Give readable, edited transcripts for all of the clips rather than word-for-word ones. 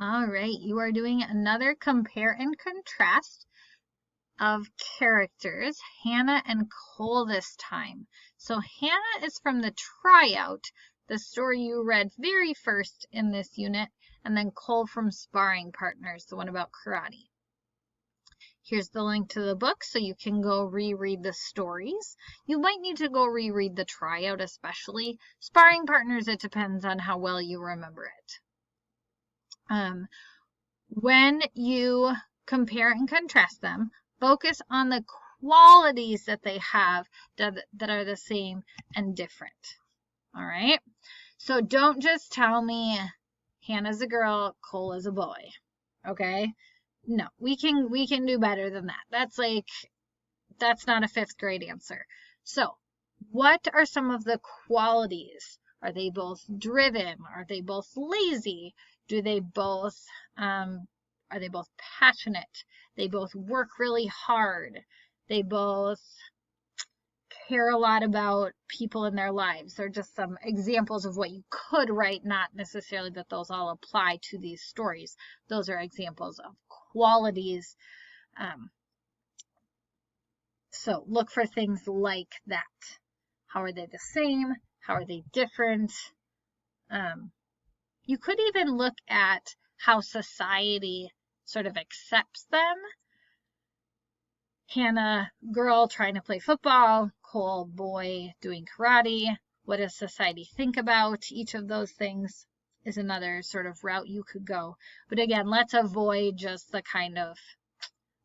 All right, you are doing another compare and contrast of characters, Hannah and Cole this time. So Hannah is from the tryout, the story you read very first in this unit, and then Cole from Sparring Partners, the one about karate. Here's the link to the book so you can go reread the stories. You might need to go reread the tryout especially. Sparring Partners, it depends on how well you remember it. When you compare and contrast them, focus on the qualities that they have that are the same and different. All right? So don't just tell me Hannah's a girl, Cole is a boy. Okay? No, we can do better than that. That's not a 5th grade answer. So, what are some of the qualities? Are they both driven? Are they both lazy? Are they both passionate? They both work really hard. They both care a lot about people in their lives. They're just some examples of what you could write, not necessarily that those all apply to these stories. Those are examples of qualities. So look for things like that. How are they the same? How are they different? You could even look at how society sort of accepts them. Hannah, girl trying to play football, Cole, boy doing karate. What does society think about each of those things is another sort of route you could go. But again, let's avoid just the kind of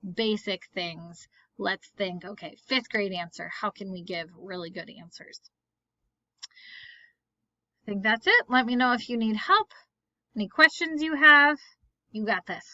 basic things. Let's think, okay, 5th grade answer. How can we give really good answers? I think that's it. Let me know if you need help. Any questions you have. You got this.